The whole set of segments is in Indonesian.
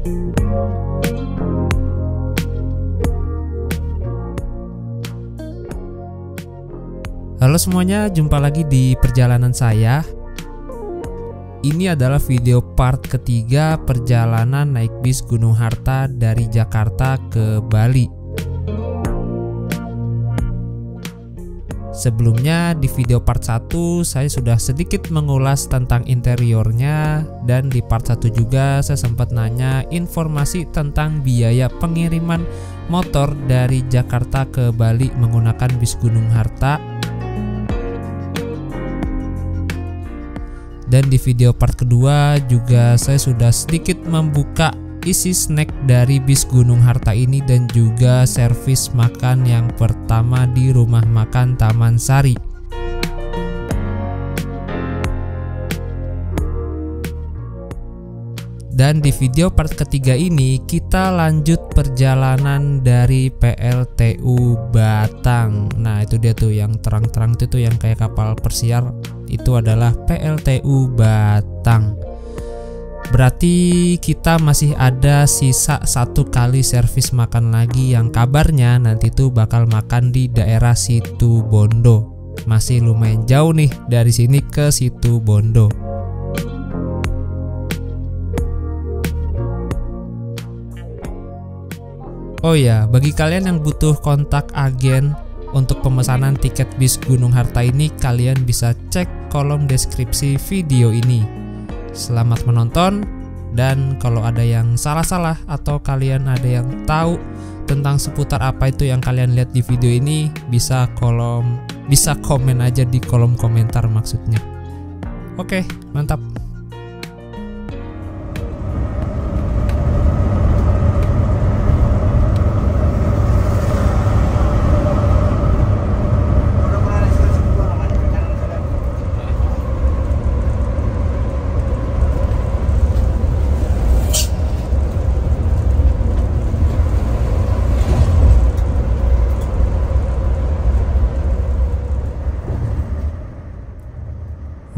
Halo semuanya, jumpa lagi di perjalanan saya. Ini adalah video part ketiga perjalanan naik bis Gunung Harta dari Jakarta ke Bali. Sebelumnya di video part 1 saya sudah sedikit mengulas tentang interiornya, dan di part 1 juga saya sempat nanya informasi tentang biaya pengiriman motor dari Jakarta ke Bali menggunakan bis Gunung Harta. Dan di video part kedua juga saya sudah sedikit membuka isi snack dari bis Gunung Harta ini dan juga servis makan yang pertama di rumah makan Taman Sari. Dan di video part ketiga ini kita lanjut perjalanan dari PLTU Batang. Nah itu dia tuh yang terang-terang itu tuh yang kayak kapal persiar, itu adalah PLTU Batang. Berarti kita masih ada sisa 1 kali servis makan lagi yang kabarnya nanti tuh bakal makan di daerah Situbondo. Masih lumayan jauh nih dari sini ke Situbondo. Oh ya, bagi kalian yang butuh kontak agen untuk pemesanan tiket bis Gunung Harta ini, kalian bisa cek kolom deskripsi video ini. Selamat menonton, dan kalau ada yang salah-salah atau kalian ada yang tahu tentang seputar apa itu yang kalian lihat di video ini, bisa komen aja di kolom komentar maksudnya. Oke, mantap.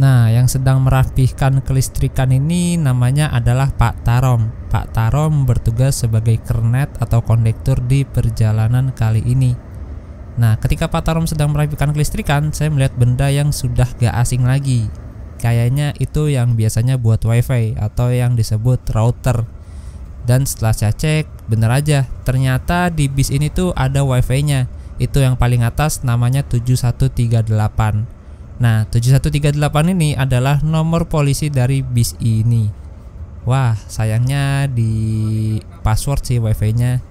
Nah, yang sedang merapihkan kelistrikan ini namanya adalah Pak Tarom. Pak Tarom bertugas sebagai kernet atau kondektur di perjalanan kali ini. Nah, ketika Pak Tarom sedang merapikan kelistrikan, saya melihat benda yang sudah gak asing lagi. Kayaknya itu yang biasanya buat wifi atau yang disebut router. Dan setelah saya cek, bener aja, ternyata di bis ini tuh ada wifi-nya. Itu yang paling atas namanya 7138. Nah, 7138 ini adalah nomor polisi dari bis ini. Wah, sayangnya di password sih wifi-nya.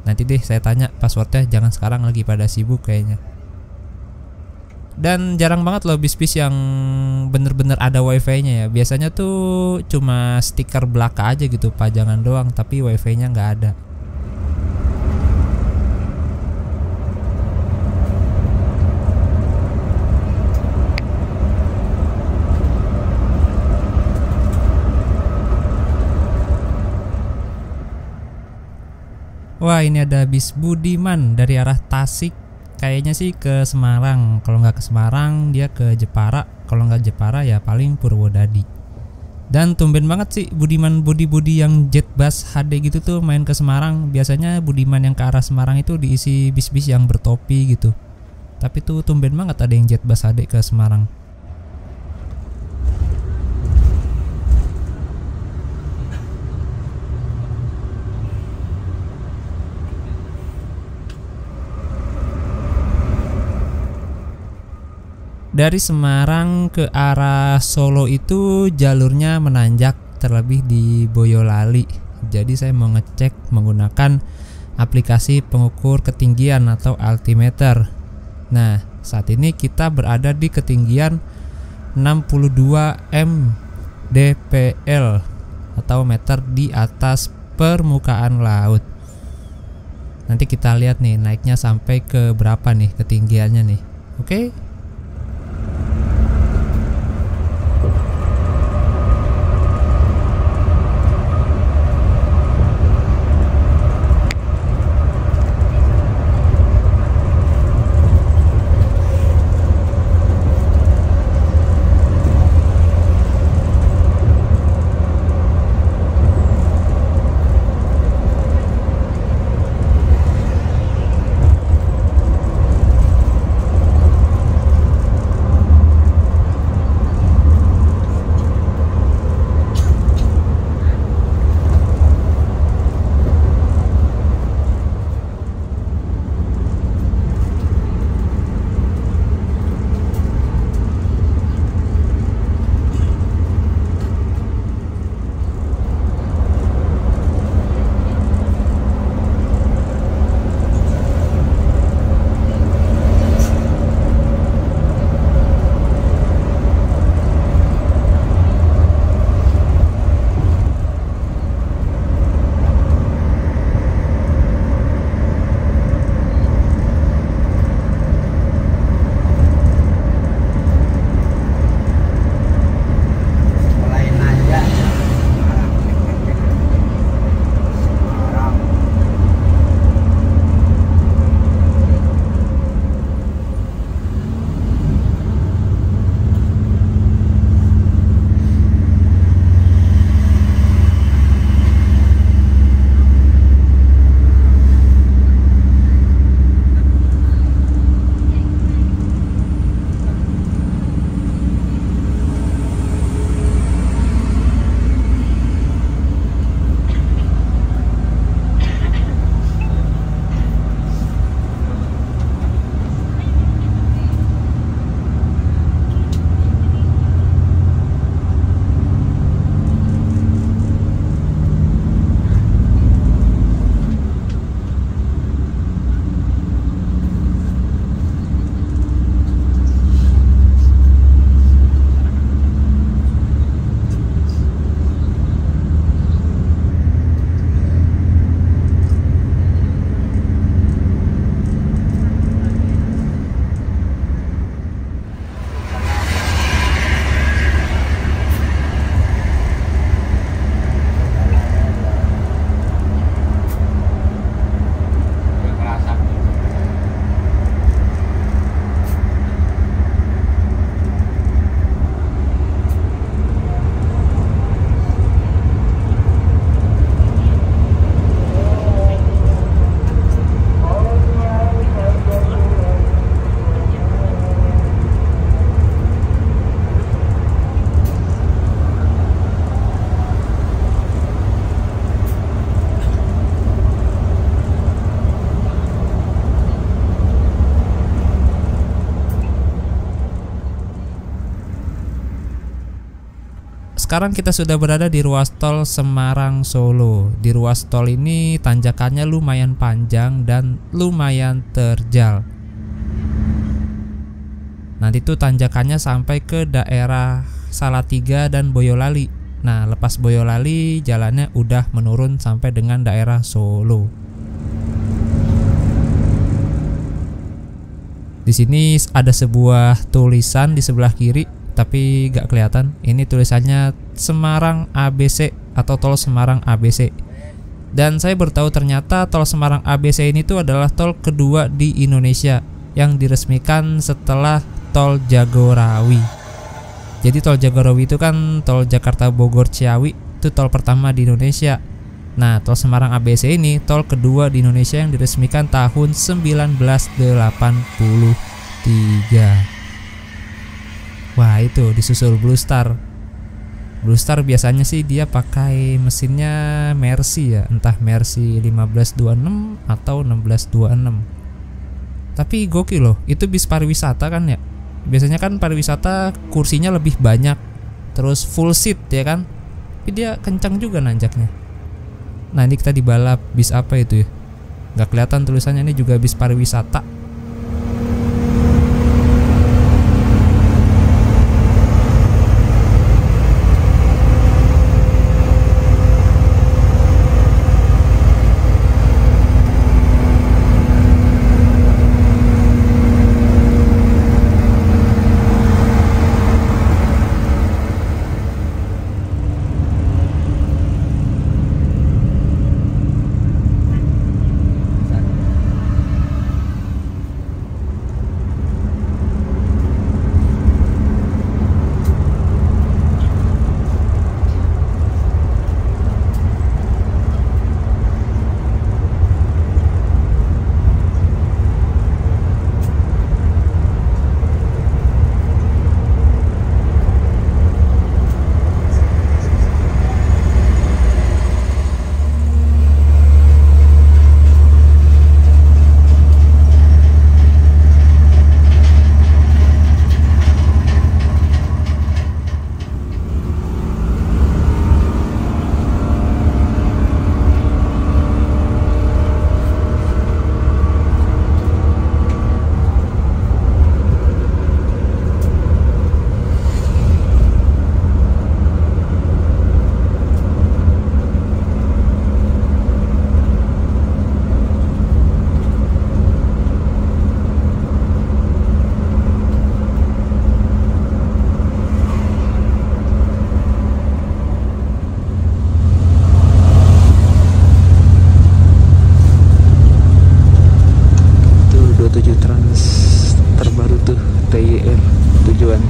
Nanti deh saya tanya passwordnya, jangan sekarang lagi pada sibuk kayaknya. Dan jarang banget loh bis-bis yang bener-bener ada wifi-nya ya. Biasanya tuh cuma stiker belaka aja gitu, pajangan doang, tapi wifi-nya nggak ada. Wah, ini ada bis Budiman dari arah Tasik. Kayaknya sih ke Semarang. Kalau nggak ke Semarang dia ke Jepara. Kalau nggak Jepara ya paling Purwodadi. Dan tumben banget sih Budiman Budi yang Jetbus HD gitu tuh main ke Semarang. Biasanya Budiman yang ke arah Semarang itu diisi bis-bis yang bertopi gitu. Tapi tuh tumben banget ada yang Jetbus HD ke Semarang. Dari Semarang ke arah Solo itu jalurnya menanjak, terlebih di Boyolali. Jadi saya mau ngecek menggunakan aplikasi pengukur ketinggian atau altimeter. Nah, saat ini kita berada di ketinggian 62 mdpl atau meter di atas permukaan laut. Nanti kita lihat nih naiknya sampai ke berapa nih ketinggiannya nih. Oke. sekarang kita sudah berada di ruas tol Semarang Solo. Di ruas tol ini tanjakannya lumayan panjang dan lumayan terjal. Nanti tuh tanjakannya sampai ke daerah Salatiga dan Boyolali. Nah, lepas Boyolali jalannya udah menurun sampai dengan daerah Solo. Di sini ada sebuah tulisan di sebelah kiri, tapi gak kelihatan. Ini tulisannya Semarang ABC atau Tol Semarang ABC. Dan saya baru tahu ternyata Tol Semarang ABC ini tuh adalah tol kedua di Indonesia yang diresmikan setelah Tol Jagorawi. Jadi Tol Jagorawi itu kan tol Jakarta Bogor Ciawi, itu tol pertama di Indonesia. Nah, Tol Semarang ABC ini tol kedua di Indonesia yang diresmikan tahun 1983. Wah, itu disusul Blue Star. Blue Star biasanya sih dia pakai mesinnya Mercy ya, entah Mercy 1526 atau 1626. Tapi gokil loh, itu bis pariwisata kan ya. Biasanya kan pariwisata kursinya lebih banyak, terus full seat ya kan. Tapi dia kencang juga nanjaknya. Nah, ini kita dibalap bis apa itu ya? Gak kelihatan tulisannya, ini juga bis pariwisata.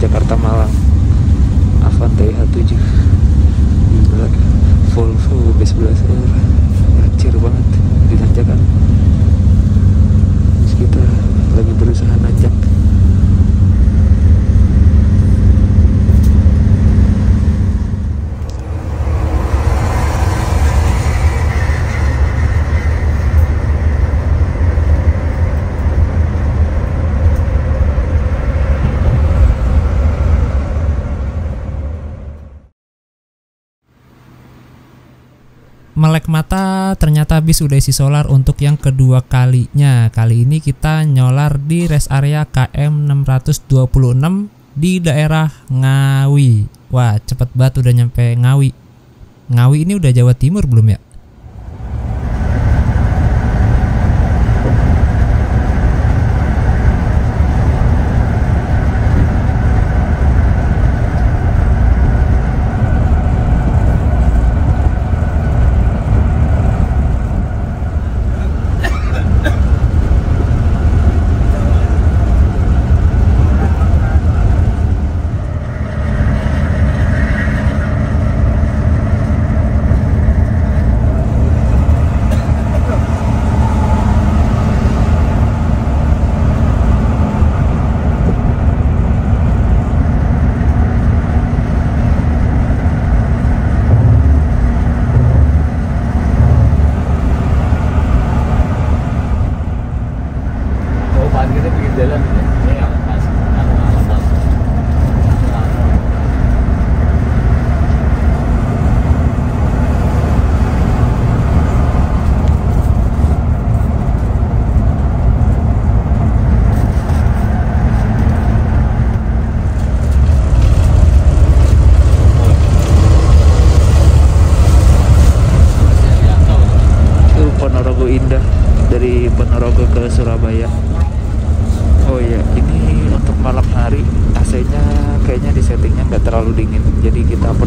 Jakarta Malang Avante H7 gila, Volvo B11R kacir banget di tanjakan. Terus kita lagi berusaha nanjak. Melek mata, ternyata bis udah isi solar untuk yang kedua kalinya. Kali ini kita nyolar di rest area KM 626 di daerah Ngawi. Wah, cepet banget udah nyampe Ngawi. Ngawi ini udah Jawa Timur belum ya?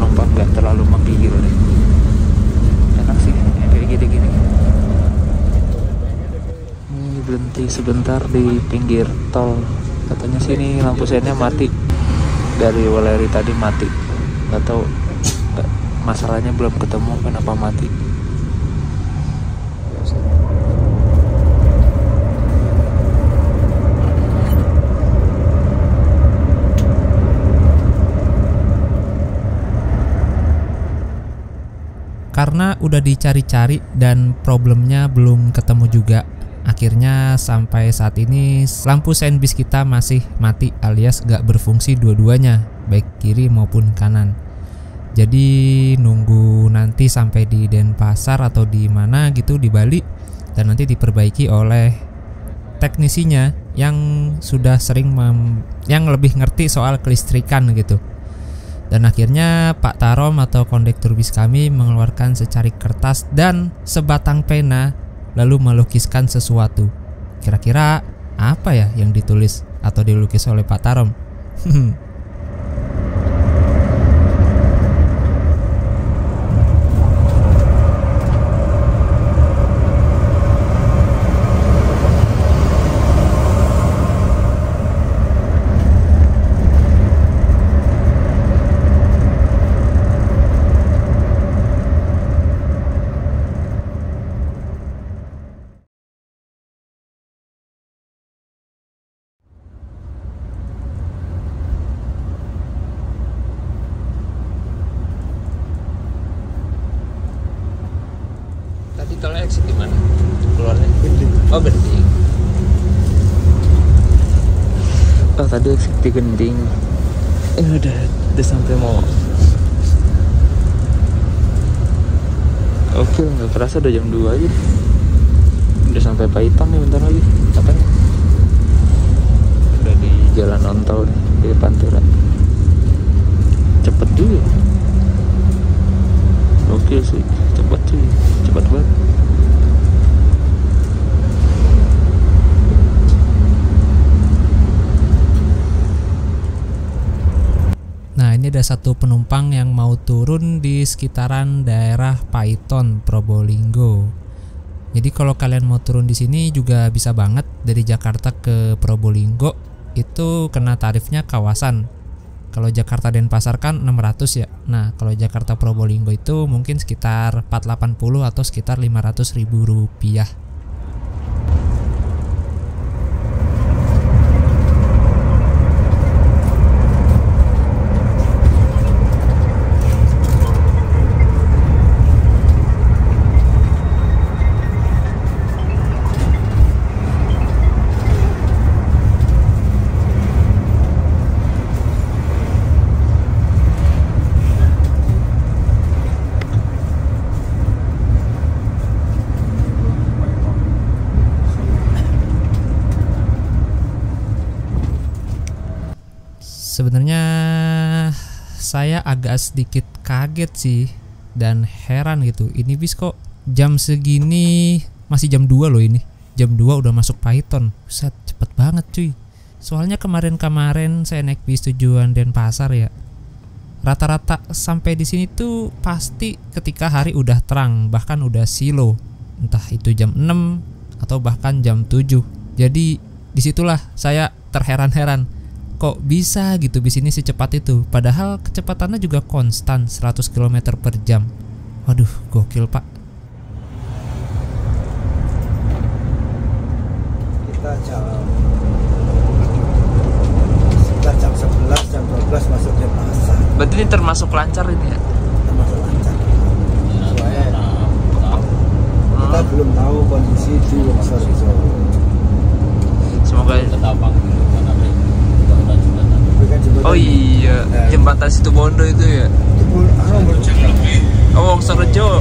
penumpang nggak terlalu menggigil deh. Enak sih kayak gini-gini. Ini berhenti sebentar di pinggir tol. Katanya sini lampu sennya mati. Dari Weleri tadi mati. Nggak tahu, masalahnya belum ketemu kenapa mati. Karena udah dicari-cari dan problemnya belum ketemu juga, akhirnya sampai saat ini lampu sein bis kita masih mati alias gak berfungsi dua-duanya, baik kiri maupun kanan. Jadi nunggu nanti sampai di Denpasar atau di mana gitu di Bali, dan nanti diperbaiki oleh teknisinya yang sudah sering yang lebih ngerti soal kelistrikan gitu. Dan akhirnya Pak Tarom atau kondektur bis kami mengeluarkan secarik kertas dan sebatang pena lalu melukiskan sesuatu. Kira-kira apa ya yang ditulis atau dilukis oleh Pak Tarom? Tadi tolnya exit di mana? Keluarnya? Gending. Oh, Gending. Oh, tadi exit di Gending. Udah sampai mau. Oke, nggak kerasa udah jam 2 aja. Udah sampai Paitang nih bentar lagi. Katanya. Udah di jalan Nontol nih, di Pantura. Cepet juga. Oke sih, cepet sih, cepet banget. Nah, ini ada satu penumpang yang mau turun di sekitaran daerah Paiton, Probolinggo. Jadi kalau kalian mau turun di sini juga bisa banget dari Jakarta ke Probolinggo, itu kena tarifnya kawasan. Kalau Jakarta Denpasar kan 600 ya. Nah, kalau Jakarta Probolinggo itu mungkin sekitar 480 atau sekitar 500.000 rupiah. Sebenarnya saya agak sedikit kaget sih dan heran gitu. Ini bis kok jam segini masih jam 2 loh ini. Jam 2 udah masuk Paiton. Buset, cepet banget cuy. Soalnya kemarin saya naik bis tujuan Denpasar ya. Rata-rata sampai di sini tuh pasti ketika hari udah terang, bahkan udah silo. Entah itu jam 6 atau bahkan jam 7. Jadi disitulah saya terheran-heran. Kok bisa gitu bis ini secepat itu? Padahal kecepatannya juga konstan 100 km per jam. Waduh, gokil pak. Kita sekitar jam 11, jam 12 masuk Denpasar. Berarti ini termasuk lancar ini ya? Termasuk lancar. Soalnya kita belum tahu kondisi di Wongsor itu. Semoga ketapang dulu kan ada jembatan. Oh iya, jembatan situ Bondo itu ya. Oh, Wongsorejo.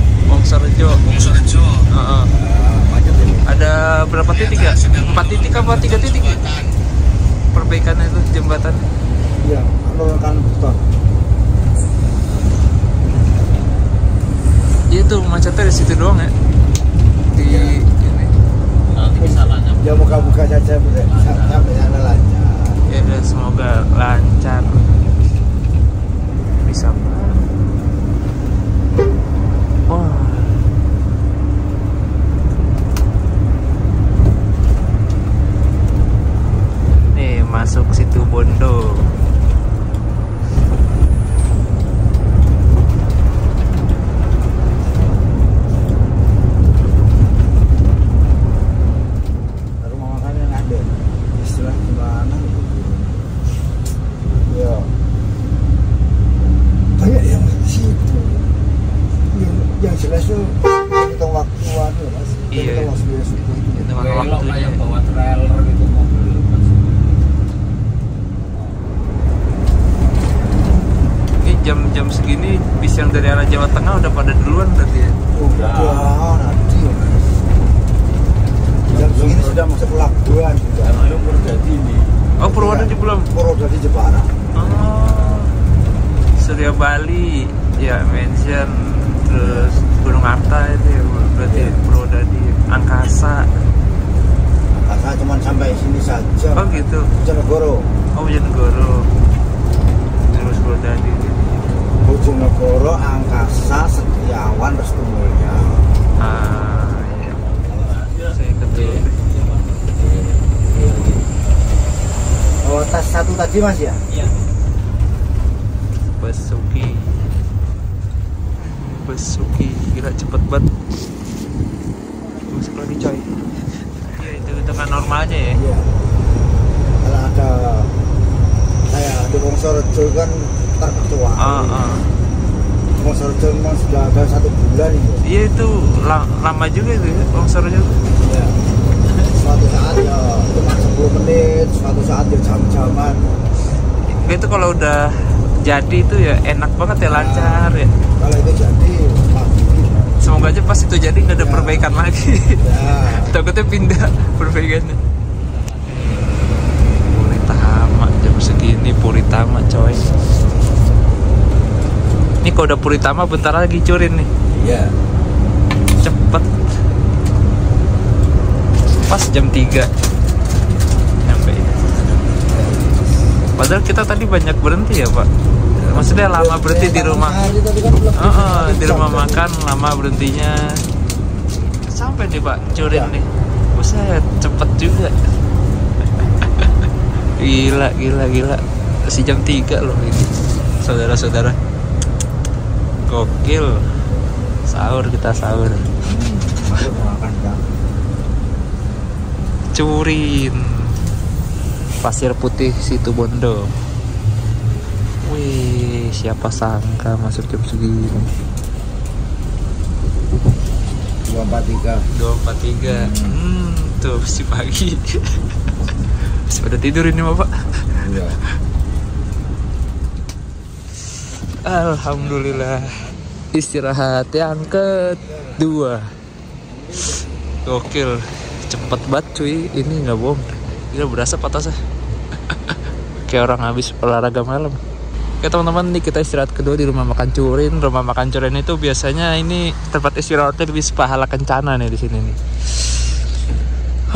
Ada berapa titik ya? 4 titik apa 3 titik? Perbaikannya itu jembatan. Iya, kan beton. Itu macetnya di situ doang ya. Di ini. Nanti kesalahannya. Ya buka-buka saja sampai sana lancar. Ya udah, semoga lancar. Bisa. Belas tuh hitung waktuan ya mas. Iya. Hitung waktu subuh. Itu Belok waktunya. kayak bawa trailer gitu mobil Mas. Ini jam-jam segini bis yang dari arah Jawa Tengah udah pada duluan berarti ya. Udah nanti ya mas. Jam segini sudah masuk pelabuhan juga. Belum Purwodadi ini. Oh, Purwodadi belum. Purwodadi Jepara. Oh, Surya Bali, ya mention, terus Gunung Arta itu ya berarti Iya. Purwodadi, Angkasa. Kakak cuma sampai sini saja. Oh gitu. Bojonegoro. Oh Bojonegoro, terus Purwodadi. Bojonegoro, Angkasa, Setiawan, Restu Mulya. Ah, iya. Saya ikut dulu. Oh, tas satu tadi mas ya? Iya. Besuki, gila cepet banget. Masuk lagi coy. Iya itu hitungan normalnya ya. Iya. Kalau ada kayak di Wongsorejo kan terketua. Wongsorejo memang sudah ada 1 bulan itu. Iya itu lama juga itu ya, Wongsorejo. Ya. Suatu saat ya cuma 10 menit, suatu saat ya jam-jaman. Itu kalau udah jadi itu ya enak banget ya, lancar ya. Kalau itu jadi pagi. Semoga aja pas itu jadi nggak ada Ya. perbaikan lagi. Ya. Takutnya pindah perbaikannya. Puritama jam segini, Puritama coy. Ini kalau udah Puritama bentar lagi Curin nih. Iya. Cepet. Pas jam 3 nyampe. Padahal kita tadi banyak berhenti ya Pak. Maksudnya lama berhenti di rumah. Di rumah makan lama berhentinya. Sampai nih Pak Curin nih. Buset, cepet juga. Gila. Si jam 3 loh ini. Saudara-saudara. Gokil. Kita sahur. Masuk makan kan. Curin, Pasir Putih Situbondo. Wih, siapa sangka masuk jam segini. 243. 243. Tuh si pagi. Masih pada tidur ini Bapak. Iya. Alhamdulillah. Istirahat yang kedua. Gokil. Cepet banget cuy, ini nggak bohong. Gila berasa patasnya. Kayak orang habis olahraga malam. Oke teman-teman, nih kita istirahat kedua di rumah makan Curin. Rumah makan Curin itu biasanya ini tempat istirahatnya di Pahala Kencana nih di sini nih.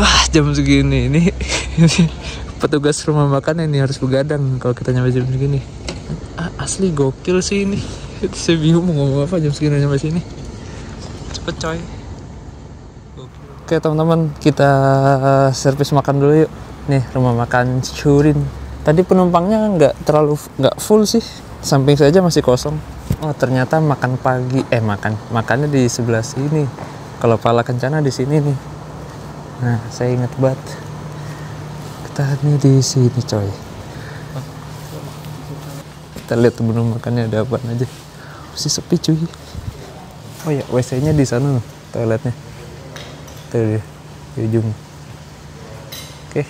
Wah jam segini ini petugas rumah makan ini harus begadang kalau kita nyampe jam segini. Asli gokil sih ini. Saya bingung mau ngomong apa jam segini nyampe sini. Cepet coy. Oke teman-teman, kita servis makan dulu yuk. Nih rumah makan Curin. Tadi penumpangnya nggak full sih. Samping saja masih kosong. Oh ternyata makan pagi makannya di sebelah sini. Kalau Pahala Kencana di sini nih. Nah saya ingat banget. Kita nih di sini coy. Kita lihat menu makannya ada apa aja. Masih sepi cuy. Oh ya WC-nya di sana loh, toiletnya. Tuh dia, di ujung. Oke.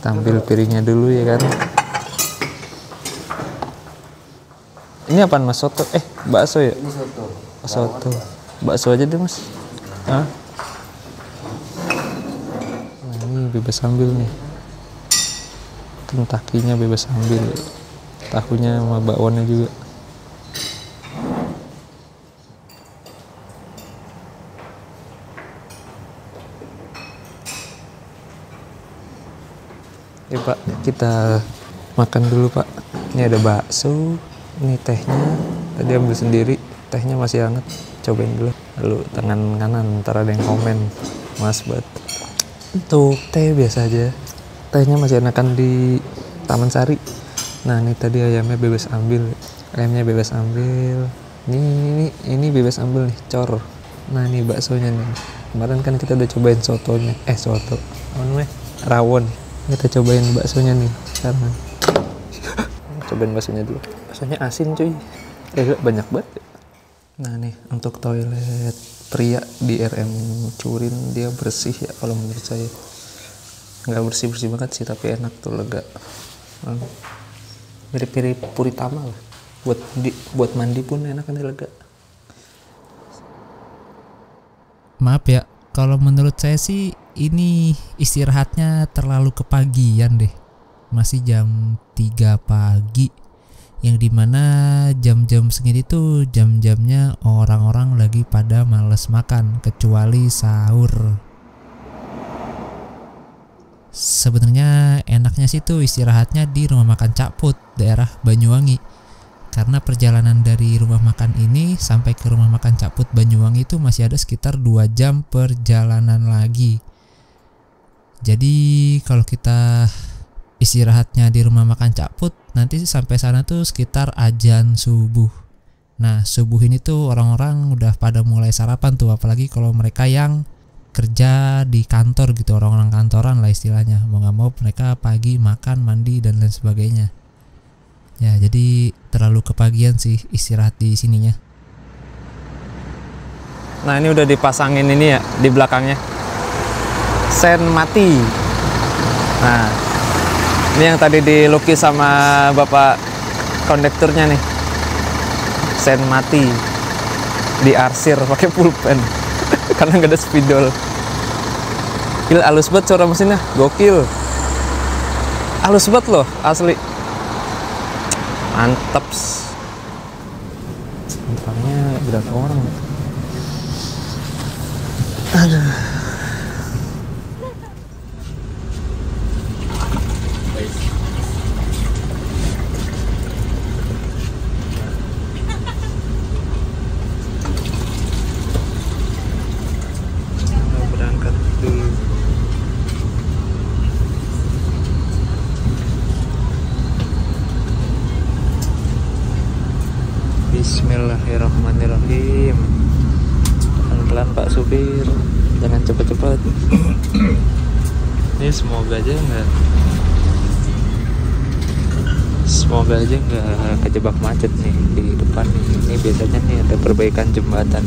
Tampil piringnya dulu ya kan. Ini apaan mas? Soto? Bakso ya? Ini soto. Oh, soto. Bakso aja deh mas. Hah? Nah ini bebas sambil nih. Kentakinya bebas sambil. Tahunya sama bakwannya juga. Ya Pak, kita makan dulu Pak. Ini ada bakso, ini tehnya. Tadi ambil sendiri, tehnya masih hangat. Cobain dulu. Lalu tangan kanan, ntar ada yang komen. Mas banget. Untuk teh biasa aja. Tehnya masih enakan di Taman Sari. Nah ini tadi ayamnya bebas ambil. Ayamnya bebas ambil. Ini bebas ambil nih, cor. Nah ini baksonya nih. Kemarin kan kita udah cobain sotonya. Soto. Apa namanya? Rawon. Kita cobain baksonya nih sekarang. Cobain baksonya dulu. Baksonya asin cuy. Banyak banget ya. Nah nih untuk toilet pria di RM Curin dia bersih ya kalau menurut saya. Nggak bersih-bersih banget sih tapi enak tuh, lega. Mirip-mirip Puritama lah. Buat mandi pun enak kan, lega. Maaf ya, kalau menurut saya sih ini istirahatnya terlalu kepagian deh. Masih jam 3 pagi, yang dimana jam-jam segini tuh jam-jamnya orang-orang lagi pada males makan, kecuali sahur. Sebenarnya enaknya sih tuh istirahatnya di rumah makan Cak Put, daerah Banyuwangi. Karena perjalanan dari rumah makan ini sampai ke rumah makan Cak Put Banyuwangi itu masih ada sekitar 2 jam perjalanan lagi. Jadi kalau kita istirahatnya di rumah makan Cak Put, nanti sampai sana tuh sekitar azan subuh. Nah subuh ini tuh orang-orang udah pada mulai sarapan tuh, apalagi kalau mereka yang kerja di kantor gitu, orang-orang kantoran lah istilahnya. Mau gak mau mereka pagi makan, mandi dan lain sebagainya. Ya jadi terlalu kepagian sih istirahat di sininya. Nah ini udah dipasangin ini ya di belakangnya, sen mati. Nah ini yang tadi dilukis sama bapak kondekturnya nih, sen mati, diarsir pakai pulpen karena nggak ada spidol. Gila, halus banget suara mesinnya, gokil, halus banget loh asli, mantep. Penumpangnya berapa orang? Aduh. Berangkat dulu. Bismillahirrahmanirrahim. Pelan-pelan Pak Supir, jangan cepet-cepet. Ini semoga aja nggak kejebak macet nih di depan nih. Ini biasanya nih ada perbaikan jembatan.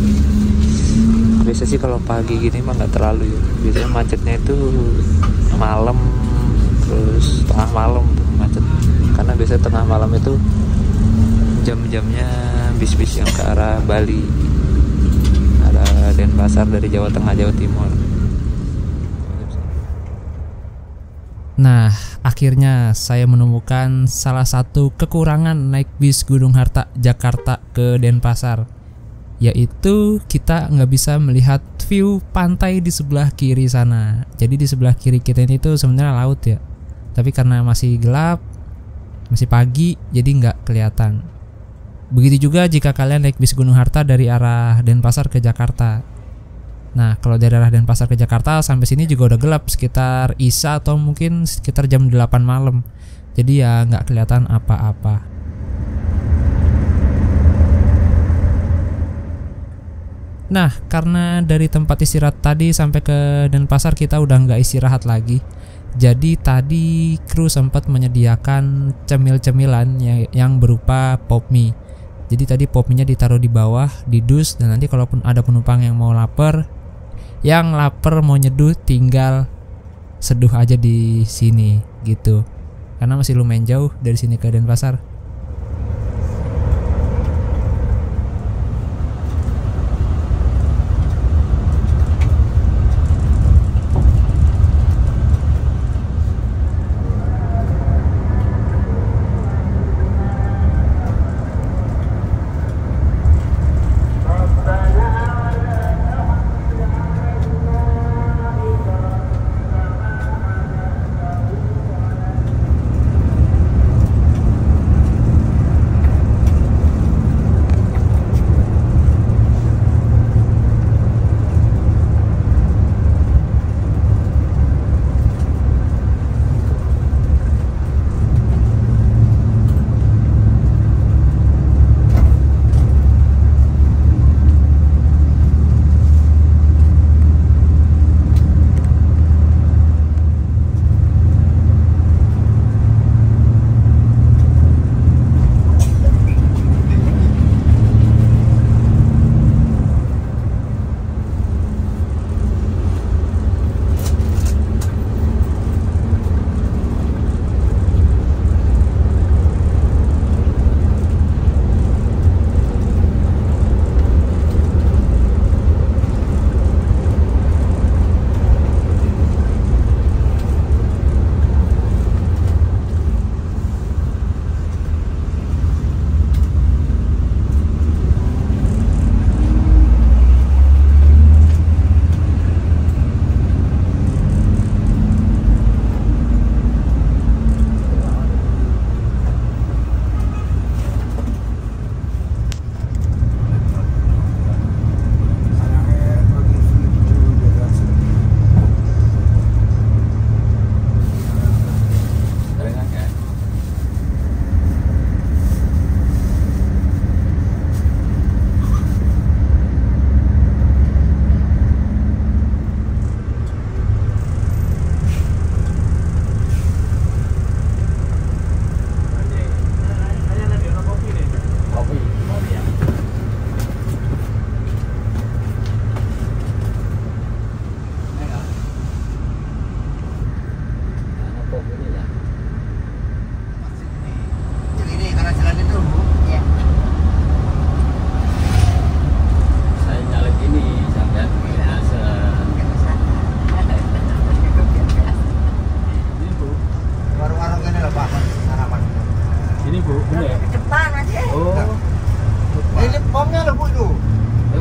Biasa sih kalau pagi gini mah nggak terlalu ya. Biasanya macetnya itu malam, terus tengah malam tuh macet. Karena biasanya tengah malam itu jam-jamnya bis-bis yang ke arah Bali, arah Denpasar dari Jawa Tengah, Jawa Timur. Nah, akhirnya saya menemukan salah satu kekurangan naik bis Gunung Harta Jakarta ke Denpasar, yaitu kita nggak bisa melihat view pantai di sebelah kiri sana. Jadi di sebelah kiri kita ini tuh sebenarnya laut ya, tapi karena masih gelap, masih pagi, jadi nggak kelihatan. Begitu juga jika kalian naik bis Gunung Harta dari arah Denpasar ke Jakarta. Nah kalau dari arah Denpasar ke Jakarta sampai sini juga udah gelap, sekitar Isya atau mungkin sekitar jam 8 malam. Jadi ya nggak kelihatan apa-apa. Nah karena dari tempat istirahat tadi sampai ke Denpasar kita udah nggak istirahat lagi. Jadi tadi kru sempat menyediakan cemil-cemilan yang berupa pop mie. Jadi tadi pop mie-nya ditaruh di bawah, di dus, dan nanti kalaupun ada penumpang yang mau lapar, yang lapar mau nyeduh tinggal seduh aja di sini gitu. Karena masih lumayan jauh dari sini ke Denpasar.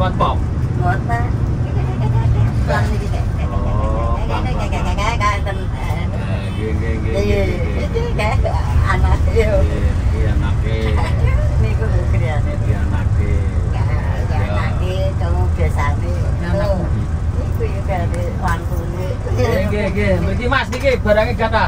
Muat pop. Muat Pak. Pelan iki Dek. Oh, Anak yo. Iya nake. Niku kriyane. Iya nake. Anake kamu biasane. Niku yo kare wantune. Nggih. Mriki Mas niki barangnya kata.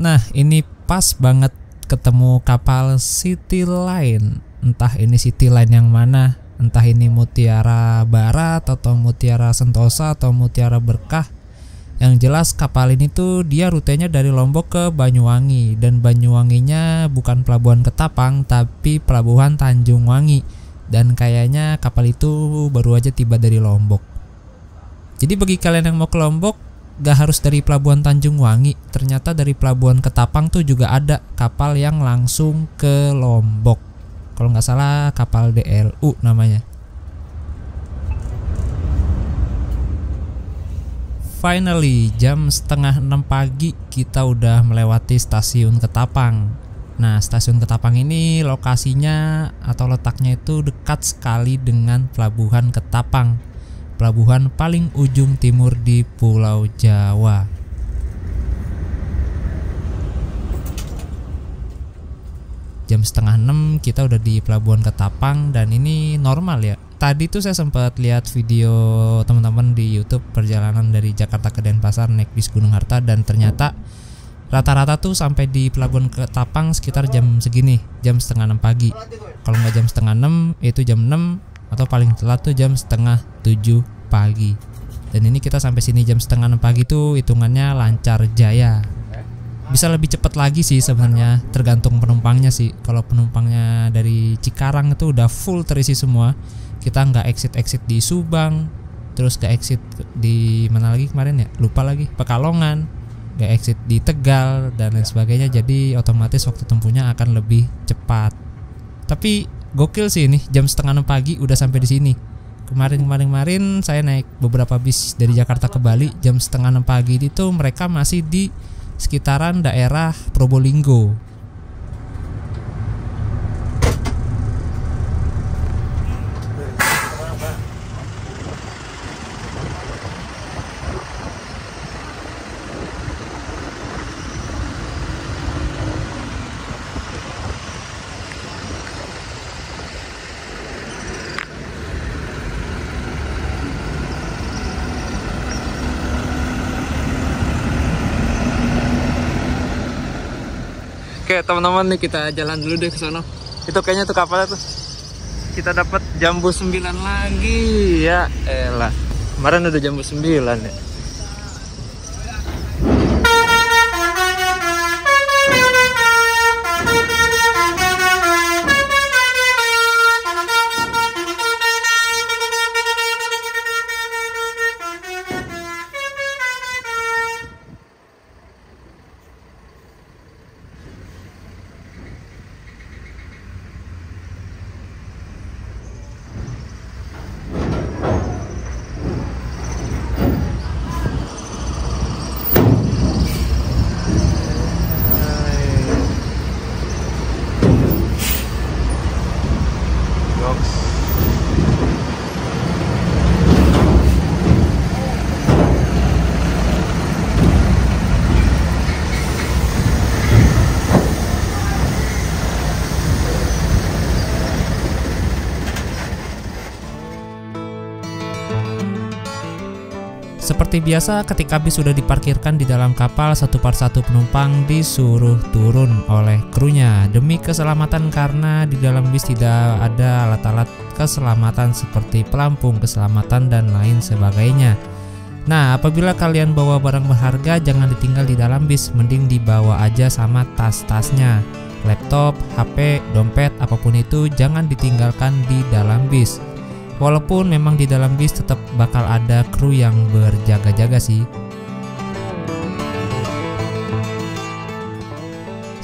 Nah, ini pas banget ketemu kapal City Line. Entah ini City Line yang mana, entah ini Mutiara Barat atau Mutiara Sentosa atau Mutiara Berkah. Yang jelas kapal ini tuh dia rutenya dari Lombok ke Banyuwangi, dan Banyuwanginya bukan pelabuhan Ketapang tapi pelabuhan Tanjung Wangi, dan kayaknya kapal itu baru aja tiba dari Lombok. Jadi bagi kalian yang mau ke Lombok, gak harus dari pelabuhan Tanjung Wangi, ternyata dari pelabuhan Ketapang tuh juga ada kapal yang langsung ke Lombok. Kalau nggak salah kapal DLU namanya. Finally, jam 5:30 pagi kita udah melewati stasiun Ketapang. Nah, stasiun Ketapang ini lokasinya atau letaknya itu dekat sekali dengan pelabuhan Ketapang, pelabuhan paling ujung timur di Pulau Jawa. Jam 5:30 kita udah di pelabuhan Ketapang, dan ini normal ya. Tadi tuh saya sempat lihat video teman-teman di YouTube perjalanan dari Jakarta ke Denpasar naik bis Gunung Harta, dan ternyata rata-rata tuh sampai di pelabuhan Ketapang sekitar jam segini, jam 5:30 pagi. Kalau nggak jam 5:30 itu jam 6, atau paling telat tuh jam 6:30 pagi. Dan ini kita sampai sini jam 5:30 pagi tuh hitungannya lancar jaya. Bisa lebih cepat lagi sih sebenarnya, tergantung penumpangnya sih. Kalau penumpangnya dari Cikarang itu udah full terisi semua, kita nggak exit di Subang, terus nggak exit di mana lagi kemarin ya, lupa lagi, Pekalongan, nggak exit di Tegal dan lain sebagainya. Jadi otomatis waktu tempuhnya akan lebih cepat. Tapi gokil sih ini, jam 5:30 pagi udah sampai di sini. Kemarin saya naik beberapa bis dari Jakarta ke Bali, jam 5:30 pagi itu mereka masih di sekitaran daerah Probolinggo. Oke teman-teman, nih kita jalan dulu deh ke sono. Itu kayaknya tuh kapalnya tuh. Kita dapat jambu 9 lagi ya elah. Kemarin udah jambu 9 ya. Seperti biasa, ketika bis sudah diparkirkan di dalam kapal, satu persatu penumpang disuruh turun oleh krunya demi keselamatan, karena di dalam bis tidak ada alat-alat keselamatan seperti pelampung keselamatan dan lain sebagainya. Nah, apabila kalian bawa barang berharga, jangan ditinggal di dalam bis, mending dibawa aja sama tas-tasnya. Laptop, HP, dompet, apapun itu jangan ditinggalkan di dalam bis. Walaupun memang di dalam bis tetap bakal ada kru yang berjaga-jaga sih.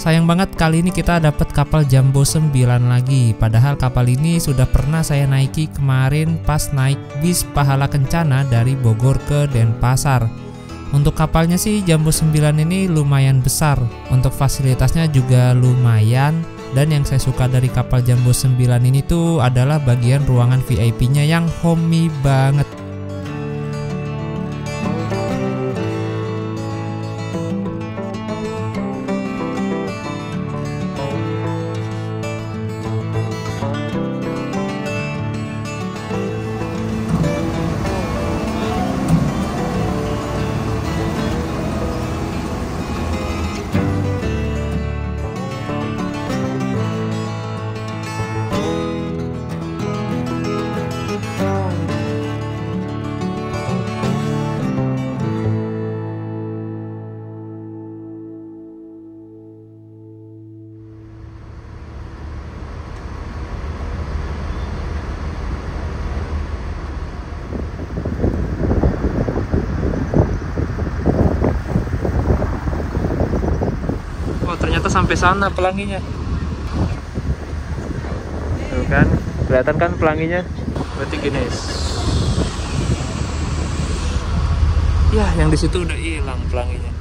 Sayang banget kali ini kita dapat kapal Jambo 9 lagi. Padahal kapal ini sudah pernah saya naiki kemarin pas naik bis Pahala Kencana dari Bogor ke Denpasar. Untuk kapalnya sih Jambo 9 ini lumayan besar. Untuk fasilitasnya juga lumayan, Dan yang saya suka dari kapal Jambo 9 ini tuh adalah bagian ruangan VIP-nya yang homey banget. Ternyata sampai sana pelanginya. Tuh kan, kelihatan kan pelanginya? Berarti gini. Ya, yang di situ udah hilang pelanginya.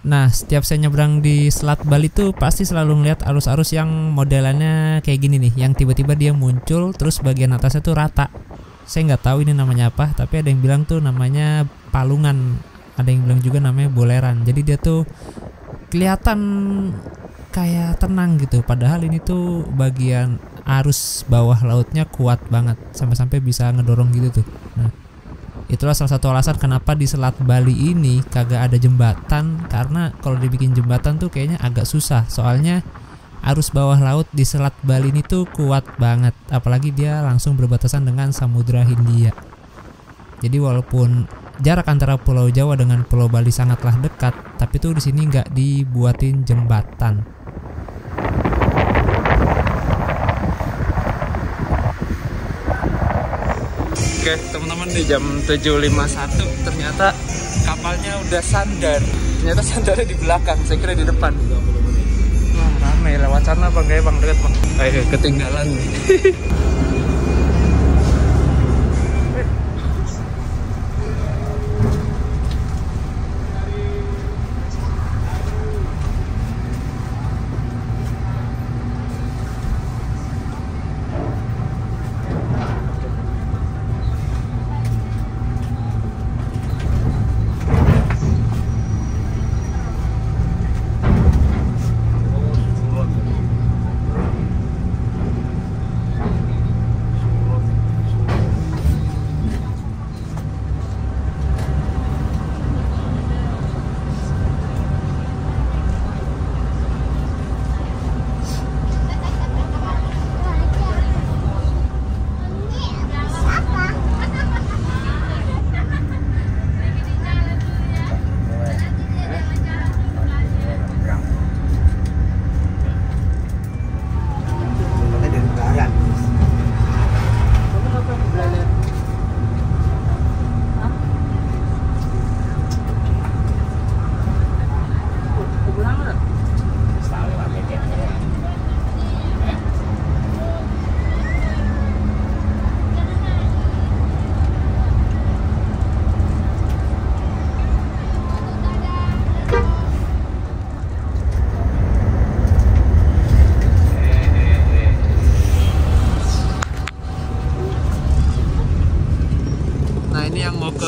Nah, setiap saya nyebrang di Selat Bali tuh pasti selalu ngeliat arus-arus yang modelannya kayak gini nih, yang tiba-tiba dia muncul terus bagian atasnya tuh rata. Saya nggak tahu ini namanya apa, tapi ada yang bilang tuh namanya palungan, ada yang bilang juga namanya boleran. Jadi dia tuh kelihatan kayak tenang gitu, padahal ini tuh bagian arus bawah lautnya kuat banget, sampai-sampai bisa ngedorong gitu tuh. Nah, itulah salah satu alasan kenapa di Selat Bali ini kagak ada jembatan, karena kalau dibikin jembatan tuh kayaknya agak susah. Soalnya arus bawah laut di Selat Bali ini tuh kuat banget, apalagi dia langsung berbatasan dengan Samudra Hindia. Jadi walaupun jarak antara Pulau Jawa dengan Pulau Bali sangatlah dekat, tapi tuh di sini nggak dibuatin jembatan. Oke teman-teman, di jam 7.51 ternyata kapalnya udah sandar. Ternyata sandarnya di belakang, saya kira di depan. Wah rame, lewat sana bang, kayak bang, dekat bang. Ayo ketinggalan.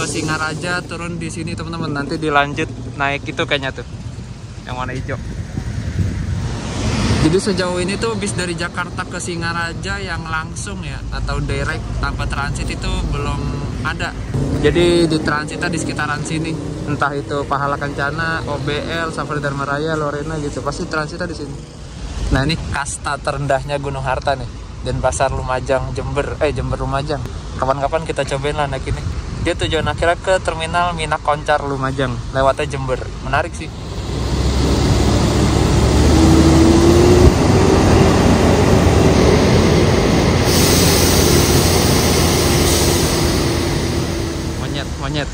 Singaraja turun di sini teman-teman, nanti dilanjut naik itu kayaknya tuh yang warna hijau. Jadi sejauh ini tuh bis dari Jakarta ke Singaraja yang langsung ya atau direct tanpa transit itu belum ada. Jadi di transitnya di sekitaran sini, entah itu Pahala Kencana, OBL, Safari Dharma Raya, Lorena gitu, pasti transitnya di sini. Nah ini kasta terendahnya Gunung Harta nih, Denpasar Lumajang Jember, Jember Lumajang. Kapan-kapan kita cobain lah naik ini. Dia tujuan akhirnya ke terminal Minak Koncar Lumajang, lewatnya Jember. Menarik sih.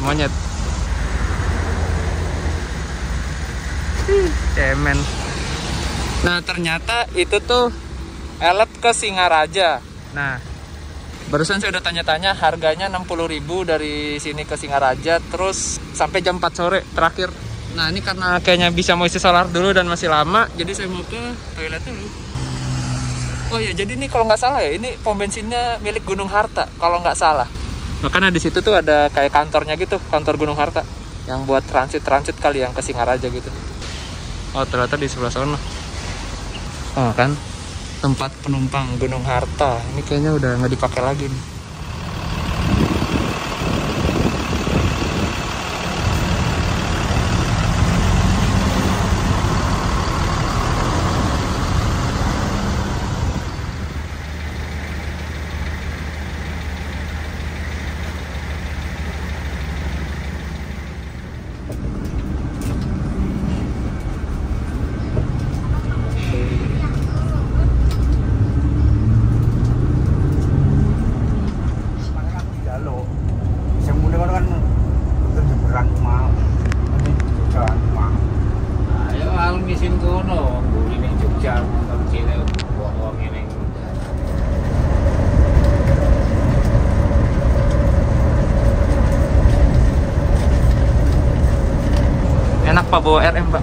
Monyet. Cemen. Nah ternyata itu tuh Elep ke Singaraja. Nah, barusan saya udah tanya-tanya, harganya 60.000 dari sini ke Singaraja, terus sampai jam 4 sore terakhir. Nah, ini karena kayaknya bisa mau isi solar dulu dan masih lama, jadi saya mau ke toilet dulu. Oh ya, jadi ini kalau nggak salah ya, ini pom bensinnya milik Gunung Harta kalau nggak salah. Makanya di situ tuh ada kayak kantornya gitu, kantor Gunung Harta, yang buat transit kali yang ke Singaraja gitu. Oh, ternyata di sebelah sana. Oh kan, tempat penumpang Gunung Harta. Ini kayaknya udah nggak dipakai lagi nih. Ayo al misin kono, buri ning Jogja nonton cine wong-wong ngene. Enak Pak bawa RM Pak?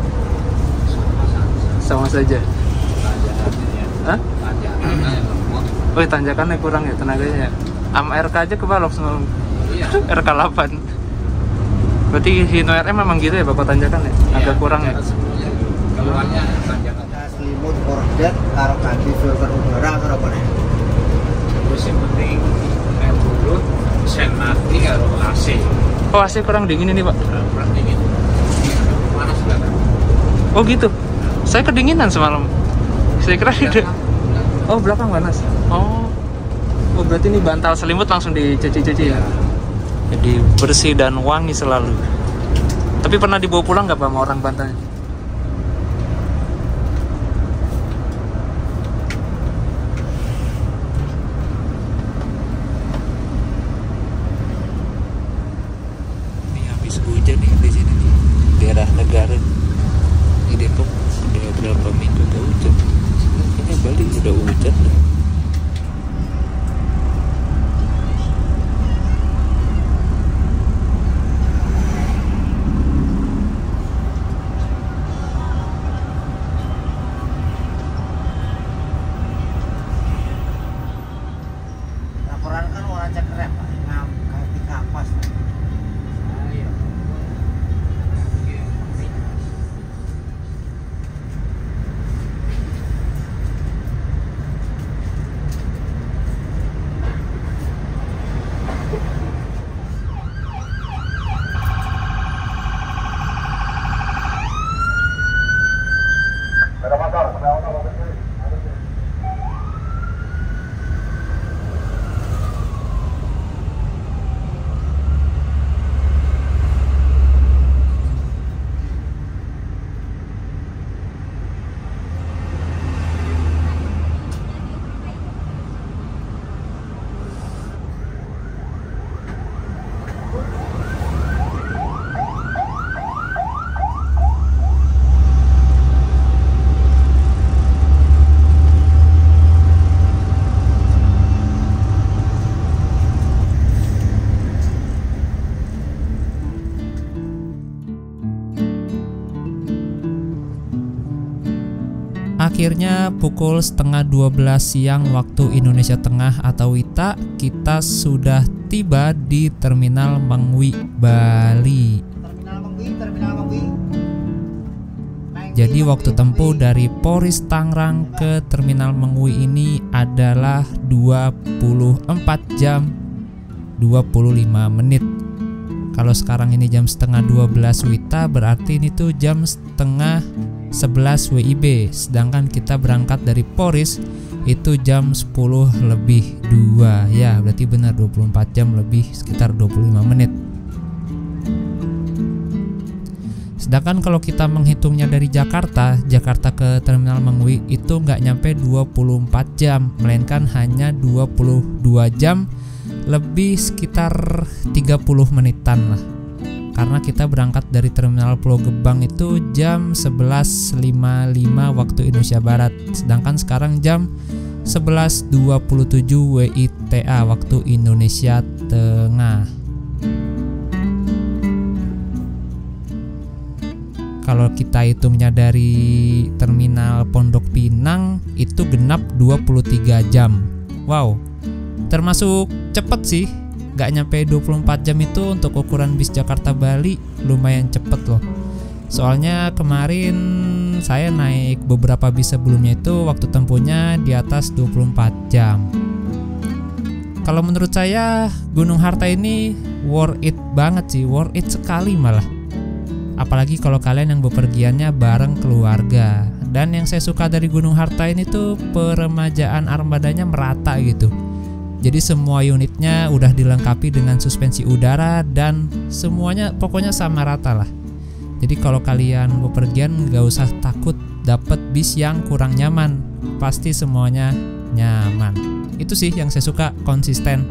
Sama saja. Tanjakannya. Hah? Tanjakannya yang lemot. Oh, tanjakannya kurang ya tenaganya. Am RK aja kebalok semalam. Iya. RK 8. Berarti Hino RM memang gitu ya Bapak tanjakan ya? Agak kurang ya? Semuanya keluarnya tanjakan. Selimut kordet karo ganti filter udara karo apa nih? Terus yang penting air bulut, sen mati karo AC. Oh, AC kurang dingin ini Pak? Kurang dingin. Panas banget. Oh gitu? Saya kedinginan semalam. Saya kira udah. Oh, belakang panas. Oh. Oh, berarti ini bantal selimut langsung dicuci-cuci ya? Jadi bersih dan wangi selalu. Tapi pernah dibawa pulang nggak Pak sama orang bantalnya? Ini habis hujan nih di sini nih, daerah Negara. Di Depok udah berapa minggu gak hujan. Kayaknya Bali udah hujan deh. Laporan kan orang cek rem, ngam ganti kapas. Ayo. Akhirnya pukul 11:30 siang waktu Indonesia Tengah atau WITA, kita sudah tiba di Terminal Mengwi, Bali. Terminal Mengwi. Jadi waktu tempuh dari Poris Tangerang ke Terminal Mengwi ini adalah 24 jam 25 menit. Kalau sekarang ini jam setengah 12 WITA, berarti ini tuh jam setengah 11 WIB. Sedangkan kita berangkat dari Poris itu jam 10 lebih 2. Ya, berarti benar 24 jam lebih sekitar 25 menit. Sedangkan kalau kita menghitungnya dari Jakarta ke Terminal Mengwi itu nggak nyampe 24 jam, melainkan hanya 22 jam lebih sekitar 30 menitan lah. Karena kita berangkat dari Terminal Pulau Gebang itu jam 11.55 waktu Indonesia Barat. Sedangkan sekarang jam 11.27 WITA waktu Indonesia Tengah. Kalau kita hitungnya dari terminal Pondok Pinang itu genap 23 jam. Wow, termasuk cepet sih. Gak nyampe 24 jam itu untuk ukuran bis Jakarta Bali lumayan cepet loh. Soalnya kemarin saya naik beberapa bis sebelumnya itu waktu tempuhnya di atas 24 jam. Kalau menurut saya Gunung Harta ini worth it banget sih, worth it sekali malah. Apalagi kalau kalian yang bepergiannya bareng keluarga. Dan yang saya suka dari Gunung Harta ini tuh peremajaan armadanya merata gitu. Jadi semua unitnya udah dilengkapi dengan suspensi udara dan semuanya pokoknya sama rata lah. Jadi kalau kalian bepergian gak usah takut dapet bis yang kurang nyaman. Pasti semuanya nyaman. Itu sih yang saya suka, konsisten.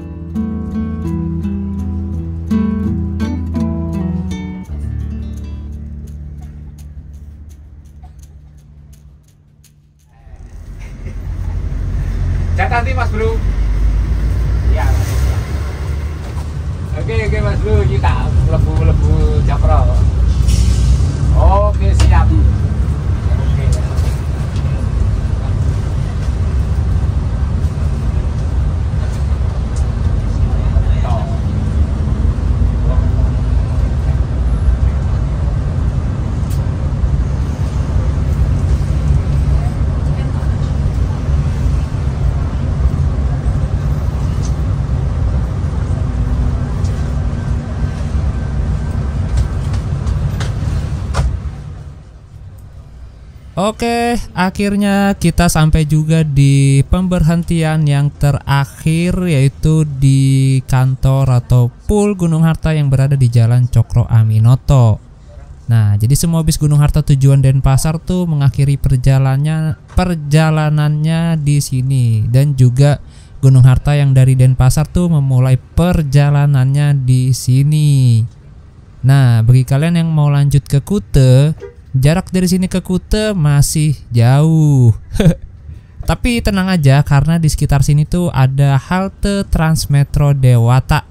Nanti Mas Bro. Iya. Oke Mas Bro, kita lebu Japro. Oke, siap. Oke. Oke, akhirnya kita sampai juga di pemberhentian yang terakhir, yaitu di kantor atau pool Gunung Harta yang berada di Jalan Cokro Aminoto. Nah, jadi semua bis Gunung Harta tujuan Denpasar tuh mengakhiri perjalanannya di sini, dan juga Gunung Harta yang dari Denpasar tuh memulai perjalanannya di sini. Nah, bagi kalian yang mau lanjut ke Kute, jarak dari sini ke Kute masih jauh. Tapi tenang aja, karena di sekitar sini tuh ada halte Transmetro Dewata.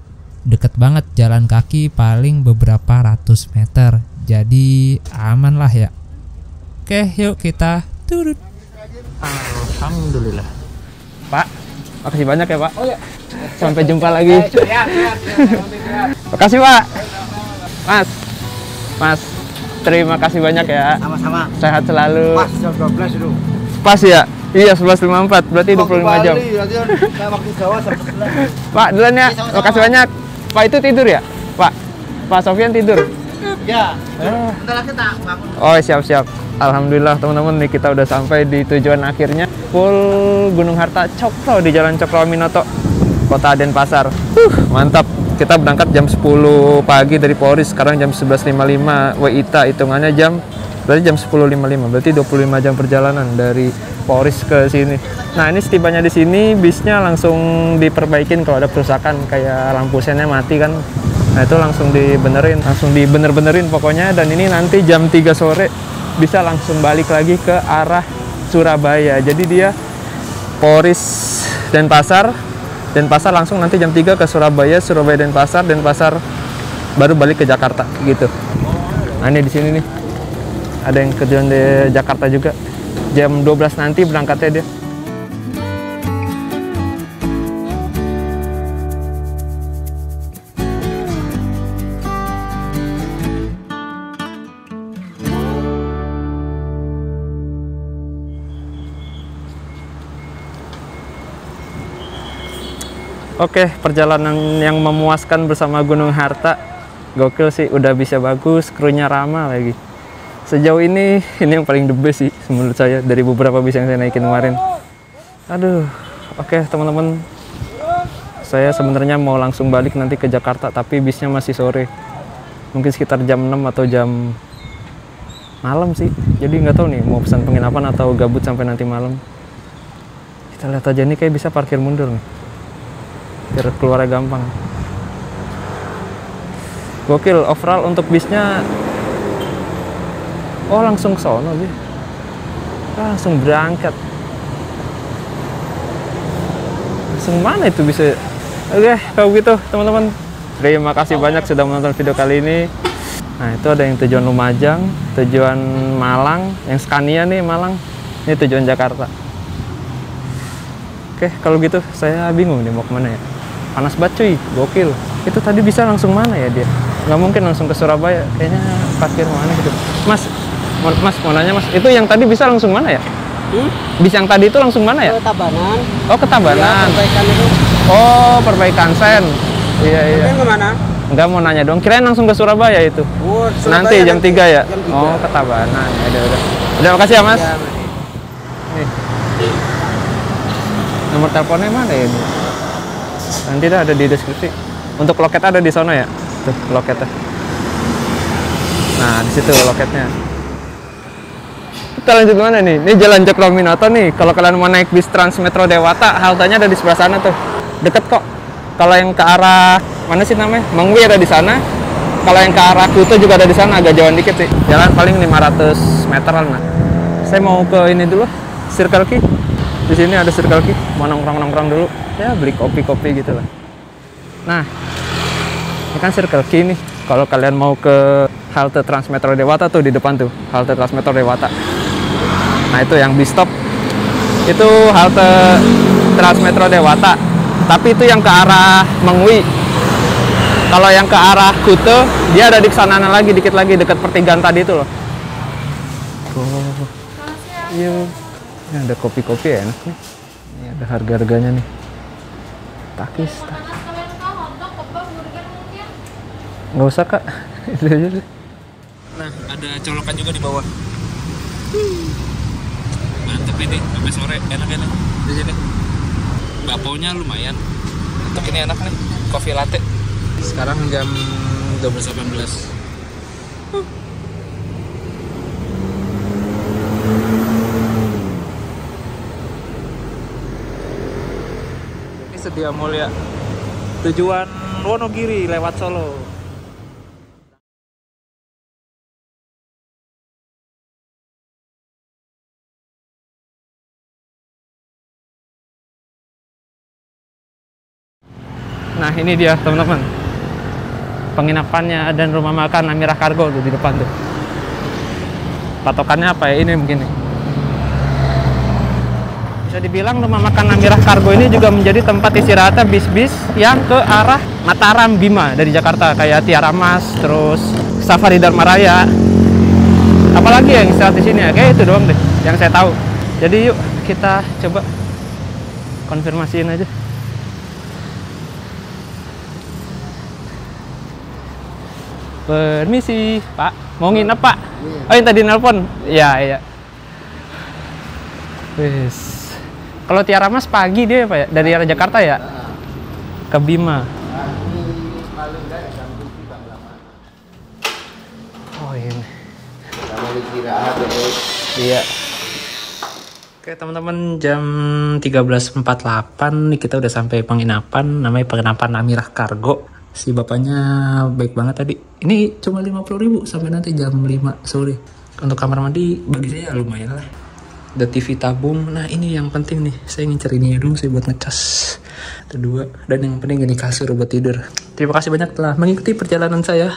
Deket banget, jalan kaki paling beberapa ratus meter. Jadi aman lah ya. Oke, yuk kita turun. Alhamdulillah. Pak, makasih banyak ya Pak. Oh ya. Sampai jumpa lagi. Siap. Makasih Pak. Mas, terima kasih banyak ya. Sama-sama. Sehat selalu. Pas jam 12 itu. Pas ya? Iya, 11.54, berarti 25 jam. Saya waktu Jawa sampai 11. Pak, duluan ya. Sama-sama. Makasih banyak. Pak, itu tidur ya? Pak Sofyan tidur? Ya. Bentar lagi tak bangun. Oh, siap-siap. Alhamdulillah teman-teman, nih kita udah sampai di tujuan akhirnya, Pool Gunung Harta Cokro di Jalan Cokro Aminoto, Kota Denpasar. Mantap. Kita berangkat jam 10 pagi dari Polres, sekarang jam 11.55 WITA, hitungannya berarti jam 10.55, berarti 25 jam perjalanan dari Polres ke sini. Nah, ini setibanya di sini bisnya langsung diperbaikin kalau ada kerusakan kayak lampu sennya mati kan. Nah, itu langsung dibener-benerin pokoknya, dan ini nanti jam 3 sore bisa langsung balik lagi ke arah Surabaya. Jadi dia Polres Denpasar langsung nanti jam 3 ke Surabaya Denpasar baru balik ke Jakarta gitu. Nah, ini di sini nih ada yang kerjaan di Jakarta juga, jam 12 nanti berangkatnya dia. Oke, perjalanan yang memuaskan bersama Gunung Harta. Gokil sih, udah bisa bagus, krunya ramah lagi. Sejauh ini yang paling the best sih menurut saya dari beberapa bis yang saya naikin kemarin. Aduh, oke teman-teman. Saya sebenarnya mau langsung balik nanti ke Jakarta, tapi bisnya masih sore. Mungkin sekitar jam 6 atau jam malam sih. Jadi nggak tahu nih mau pesan penginapan atau gabut sampai nanti malam. Kita lihat aja nih, kayak bisa parkir mundur nih, biar keluarnya gampang. Gokil, overall untuk bisnya langsung ke sono sih, langsung berangkat. langsung mana itu bisa. Oke, kalau gitu teman-teman, terima kasih banyak sudah menonton video kali ini. Nah, itu ada yang tujuan Lumajang, tujuan Malang, yang Scania nih Malang, ini tujuan Jakarta. Oke, kalau gitu saya bingung nih mau kemana ya. Panas banget cuy, gokil. Itu tadi bisa langsung mana ya dia? Nggak mungkin langsung ke Surabaya, kayaknya parkir mana gitu. Mas mau nanya mas, itu yang tadi bisa langsung mana ya? Bis yang tadi itu langsung mana ya? Ke Tabanan. Oh, ke Tabanan. Ya, perbaikan itu. Oh, perbaikan sen. Iya. Ke mana? Enggak, mau nanya dong. Kirain langsung ke Surabaya itu. Oh, Nanti jam 3 ya? Jam 3. Oh, ke Tabanan. Ya, udah. Udah, makasih ya, Mas. Ya, Nih. Nomor teleponnya mana ya ini? Nanti dah ada di deskripsi. Untuk loket ada di sana ya? Tuh, loketnya. Nah, di situ loketnya. Kita lanjut mana nih? Ini Jalan Cokroaminoto nih. Kalau kalian mau naik bis Transmetro Dewata, haltenya ada di sebelah sana tuh. Deket kok. Kalau yang ke arah mana sih namanya? Mengwi ada di sana. Kalau yang ke arah Kuto juga ada di sana, agak jauhan dikit sih. Jalan paling 500 meteran lah. Saya mau ke ini dulu, Circle K. Di sini ada Circle K. Mau nongkrong dulu. Ya, beli kopi-kopi gitu lah. Nah, ini kan Circle K nih. Kalau kalian mau ke halte Transmetro Dewata tuh di depan tuh, halte Transmetro Dewata. Nah, itu yang bis stop. Itu halte Transmetro Dewata. Tapi itu yang ke arah Mengwi. Kalau yang ke arah Kuto, dia ada di sana lagi, dikit lagi, dekat pertigaan tadi itu loh. Oh. Iya. Ini ada kopi-kopi enak nih. Ini ada harga-harganya nih. Takis. Nggak usah kak. Nah, ada colokan juga di bawah. Mantep ini, sampai sore enak-enak di sini. Bakponya lumayan. Untuk ini enak nih, coffee latte. Sekarang jam 12.18. Ini Setia Mulia. Tujuan Wonogiri lewat Solo. Nah, ini dia teman-teman, penginapannya dan rumah makan Amirah Cargo tuh di depan tuh. Patokannya apa ya ini mungkin nih. Bisa dibilang rumah makan Amirah Cargo ini juga menjadi tempat istirahatnya bis-bis yang ke arah Mataram Bima dari Jakarta, kayak Tiara Mas, terus Safari Dharma Raya. Apalagi yang istirahat di sini ya, kayak itu doang deh yang saya tahu. Jadi yuk kita coba konfirmasiin aja. Permisi, Pak. Mau nginep, Pak? Oh, yang tadi nelpon? Iya. Wis. Kalau Tiara Mas pagi dia, Pak ya? Dari arah Jakarta ya? Ke Bima. Oh, ini. Iya. Oke, teman-teman, jam 13.48 nih kita udah sampai penginapan, namanya penginapan Amirah Cargo. Si bapaknya baik banget tadi. Ini cuma 50.000 sampai nanti jam 5 sore. Untuk kamar mandi bagi saya lumayan lah. Ada TV tabung. Nah, ini yang penting nih. Saya ingin cari ini dulu sih buat ngecas. Ada 2. Dan yang penting ini kasur buat tidur. Terima kasih banyak telah mengikuti perjalanan saya.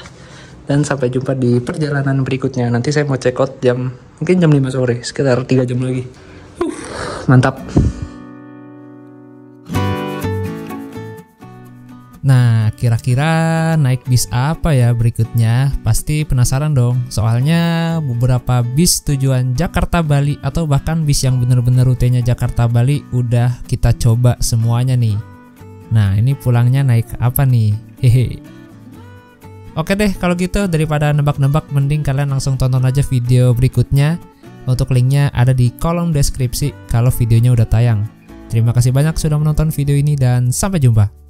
Dan sampai jumpa di perjalanan berikutnya. Nanti saya mau check out mungkin jam 5 sore. Sekitar 3 jam lagi. Mantap. Nah, kira-kira naik bis apa ya berikutnya? Pasti penasaran dong. Soalnya beberapa bis tujuan Jakarta-Bali atau bahkan bis yang bener-bener rutenya Jakarta-Bali udah kita coba semuanya nih. Nah, ini pulangnya naik apa nih? Hehe. Oke deh, kalau gitu daripada nebak-nebak mending kalian langsung tonton aja video berikutnya. Untuk linknya ada di kolom deskripsi kalau videonya udah tayang. Terima kasih banyak sudah menonton video ini dan sampai jumpa.